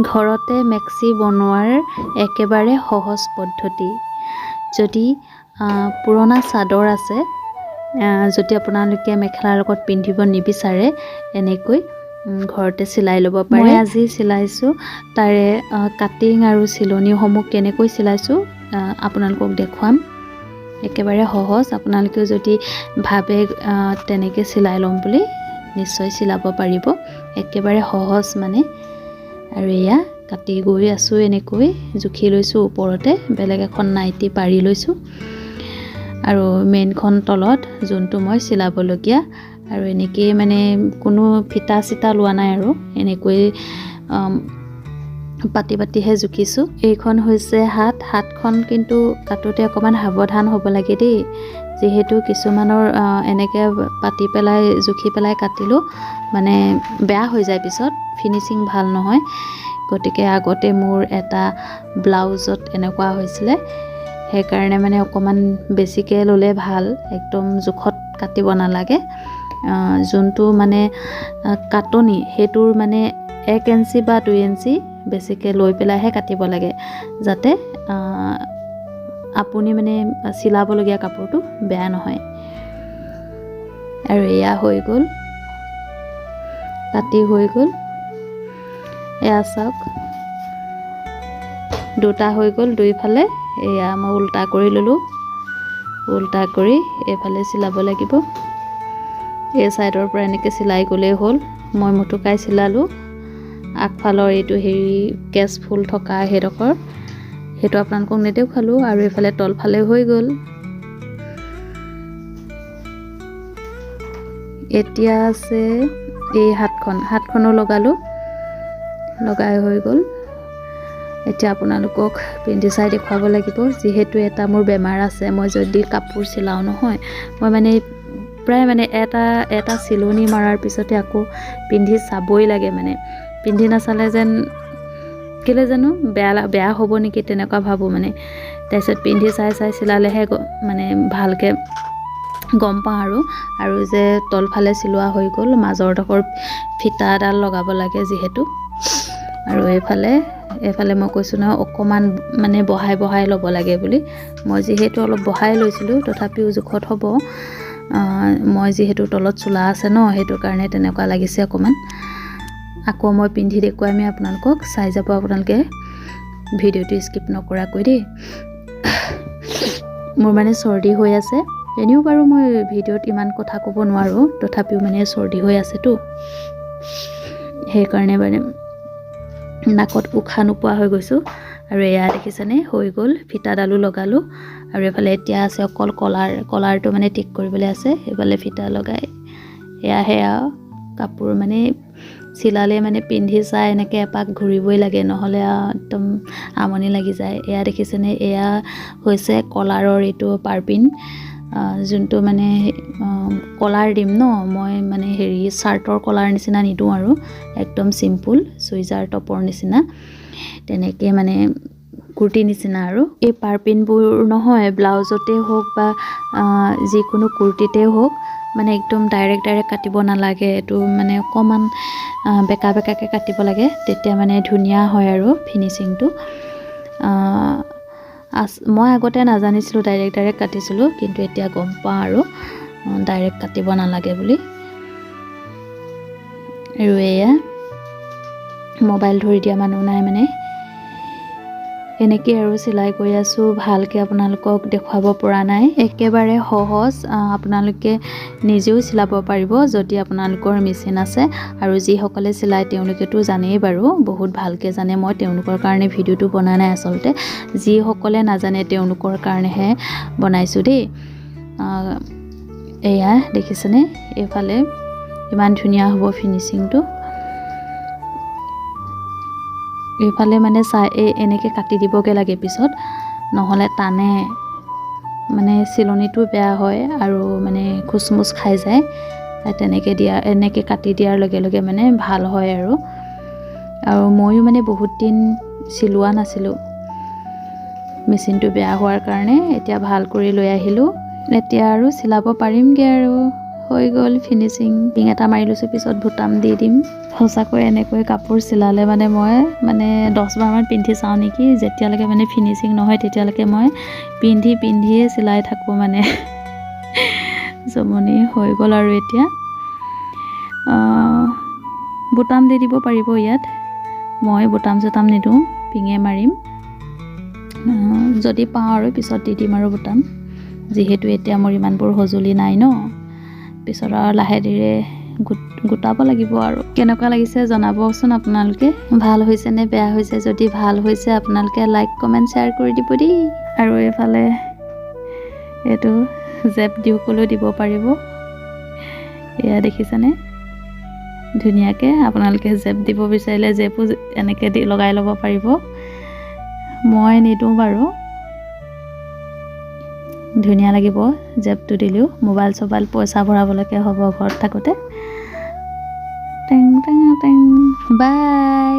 ঘৰতে মেক্সি বনোৱাৰ একেবাৰে সহজ পদ্ধতি। যদি পুৰণা চাদৰ আছে, যদি আপোনালোকে মেখেলাৰ লগত পিন্ধিব নিবিচাৰে, এনেকৈ ঘৰতে চিলাই ল'ব পাৰে। মই আজি চিলাইছোঁ, তাৰে কাটিং আৰু চিলনিসমূহ কেনেকৈ চিলাইছোঁ আপোনালোকক দেখুৱাম। একেবাৰে সহজ। আপোনালোকে যদি ভাবে তেনেকৈ চিলাই ল'ম বুলি, নিশ্চয় চিলাব পাৰিব। একেবাৰে সহজ মানে। আৰু এয়া কাটি গৈ আছোঁ, এনেকৈ জুখি লৈছোঁ ওপৰতে, বেলেগ এখন নাইটি পাৰি লৈছোঁ আৰু মেইনখন তলত যোনটো মই চিলাবলগীয়া। আৰু এনেকৈ মানে কোনো ফিটা চিটা লোৱা নাই আৰু এনেকৈ পাতি পাতিহে জুখিছোঁ। এইখন হৈছে হাতখন কিন্তু কাটোতে অকণমান সাৱধান হ'ব লাগে দেই, যিহেতু কিছুমানৰ এনেকৈ পাতি পেলাই জুখি পেলাই কাটিলোঁ মানে বেয়া হৈ যায়, পিছত ফিনিচিং ভাল নহয়। গতিকে আগতে মোৰ এটা ব্লাউজত এনেকুৱা হৈছিলে, সেইকাৰণে মানে অকণমান বেছিকৈ ল'লে ভাল, একদম জোখত কাটিব নালাগে। যোনটো মানে কাটনি সেইটোৰ মানে 1 ইঞ্চি বা 2 ইঞ্চি বেছিকৈ লৈ পেলাইহে কাটিব লাগে, যাতে আপুনি মানে চিলাবলগীয়া কাপোৰটো বেয়া নহয়। আৰু এয়া হৈ গ'ল, কাটি হৈ গ'ল। এয়া চাওক, দুটা হৈ গ'ল দুইফালে। এয়া মই উল্টা কৰি ল'লোঁ, উল্টা কৰি এইফালে চিলাব লাগিব। এই ছাইডৰ পৰা এনেকৈ চিলাই গ'লেই হ'ল। মই মুঠুকাই চিলালোঁ আগফালৰ এইটো কেঁচ ফুল থকা সেইডোখৰ, সেইটো আপোনালোকক নেদেখুৱালোঁ। আৰু এইফালে তলফালে হৈ গ'ল। এতিয়া আছে এই হাতখনো লগালোঁ, লগাই হৈ গ'ল। এতিয়া আপোনালোকক পিন্ধি চাই দেখুৱাব লাগিব, যিহেতু এটা মোৰ বেমাৰ আছে। মই যদি কাপোৰ চিলাওঁ নহয়, মই মানে প্ৰায় মানে এটা চিলনি মৰাৰ পিছতে আকৌ পিন্ধি চাবই লাগে। মানে পিন্ধি নাচালে যেন কেলৈ জানো বেয়া হ'ব নেকি তেনেকুৱা ভাবোঁ মানে। তাৰপিছত পিন্ধি চাই চিলালেহে মানে ভালকৈ গম পাওঁ আৰু যে তলফালে চিলোৱা হৈ গ'ল, মাজৰডোখৰ ফিটা এডাল লগাব লাগে যিহেতু। আৰু এইফালে মই কৈছোঁ নহয় অকণমান মানে বহাই ল'ব লাগে বুলি। মই যিহেতু অলপ বহাই লৈছিলোঁ, তথাপিও জোখত হ'ব। মই যিহেতু তলত চোলা আছে ন, সেইটো কাৰণে তেনেকুৱা লাগিছে অকণমান। আকৌ মই পিন্ধি দেখুৱামে আপোনালোকক, চাই যাব আপোনালোকে ভিডিঅ'টো স্কিপ নকৰাকৈ দেই। মোৰ মানে চৰ্দি হৈ আছে, এনেও বাৰু মই ভিডিঅ'ত ইমান কথা ক'ব নোৱাৰোঁ, তথাপিও মানে চৰ্দি হৈ আছেতো, সেইকাৰণে মানে নাকত উশাহ নোপোৱা হৈ গৈছোঁ। আৰু এয়া দেখিছেনে, হৈ গ'ল। ফিটাডালো লগালোঁ। আৰু এইফালে এতিয়া আছে অকল কলাৰটো মানে ঠিক কৰিবলৈ আছে। এইফালে ফিটা লগাই সেয়া কাপোৰ মানে চিলালে মানে পিন্ধি চাই এনেকৈ এপাক ঘূৰিবই লাগে, নহ'লে একদম আমনি লাগি যায়। এয়া দেখিছেনে, এয়া হৈছে কলাৰৰ এইটো পাৰ্পিন, যোনটো মানে কলাৰ দিম ন, মই মানে চাৰ্টৰ কলাৰ নিচিনা নিদিওঁ আৰু একদম চিম্পুল চুইজাৰ টপৰ নিচিনা, তেনেকৈ মানে কুৰ্তি নিচিনা। আৰু এই পাৰ্পিনবোৰ নহয় ব্লাউজতে হওক বা যিকোনো কুৰ্তিতে হওক, মানে একদম ডাইৰেক্ট কাটিব নালাগে। এইটো মানে অকণমান বেকাকৈ কাটিব লাগে, তেতিয়া মানে ধুনীয়া হয় আৰু ফিনিচিংটো। মই আগতে নাজানিছিলোঁ, ডাইৰেক্ট কাটিছিলোঁ, কিন্তু এতিয়া গম পাওঁ আৰু ডাইৰেক্ট কাটিব নালাগে বুলি। আৰু এয়া মোবাইল ধৰি দিয়া মানুহ নাই মানে, এনেকৈ আৰু চিলাই কৰি আছোঁ। ভালকৈ আপোনালোকক দেখুৱাব পৰা নাই, একেবাৰে সহজ। আপোনালোকে নিজেও চিলাব পাৰিব যদি আপোনালোকৰ মেচিন আছে। আৰু যিসকলে চিলায় তেওঁলোকেতো জানেই বাৰু, বহুত ভালকৈ জানে। মই তেওঁলোকৰ কাৰণে ভিডিঅ'টো বনা নাই, আচলতে যিসকলে নাজানে তেওঁলোকৰ কাৰণেহে বনাইছোঁ দেই। এয়া দেখিছেনে, এইফালে ইমান ধুনীয়া হ'ব ফিনিচিংটো। এইফালে মানে এনেকৈ কাটি দিবগৈ লাগে পিছত, নহ'লে টানে, মানে চিলনিটো বেয়া হয় আৰু মানে খুচমুচ খাই যায়। এনেকৈ কাটি দিয়াৰ লগে লগে মানে ভাল হয়। আৰু ময়ো মানে বহুত দিন চিলোৱা নাছিলোঁ, মেচিনটো বেয়া হোৱাৰ কাৰণে। এতিয়া ভাল কৰি লৈ আহিলোঁ, এতিয়া আৰু চিলাব পাৰিমগৈ আৰু হৈ গ'ল ফিনিচিং। পিং এটা মাৰি লৈছোঁ, পিছত বুটাম দি দিম। সঁচাকৈ এনেকৈ কাপোৰ চিলালে মানে মই 10বাৰমান পিন্ধি চাওঁ নেকি, যেতিয়ালৈকে মানে ফিনিচিং নহয় তেতিয়ালৈকে মই পিন্ধিয়ে চিলাই থাকোঁ মানে। জমনি হৈ গ'ল আৰু এতিয়া বুটাম দি দিব পাৰিব ইয়াত। মই বুটাম চুটাম নিদিওঁ, পিঙে মাৰিম। যদি পাওঁ আৰু পিছত দি দিম আৰু বুটাম, যিহেতু এতিয়া মোৰ ইমানবোৰ সঁজুলি নাই ন। পিছত আৰু লাহে ধীৰে গোটাব লাগিব আৰু। কেনেকুৱা লাগিছে জনাবচোন আপোনালোকে, ভাল হৈছে নে বেয়া হৈছে। যদি ভাল হৈছে আপোনালোকে লাইক কমেণ্ট শ্বেয়াৰ কৰি দিব দেই। আৰু এইফালে এইটো জেপ দিবলৈ দিব পাৰিব। এয়া দেখিছেনে ধুনীয়াকৈ। আপোনালোকে জেপ দিব বিচাৰিলে জেপো এনেকৈ লগাই ল'ব পাৰিব। মই নিদিওঁ বাৰু, ধুনীয়া লাগিব জেপটো দিলেও। মোবাইল চবাইল পইচা ভৰাবলৈকে হ'ব ঘৰত থাকোঁতে। টেং টেং টেং, বাই।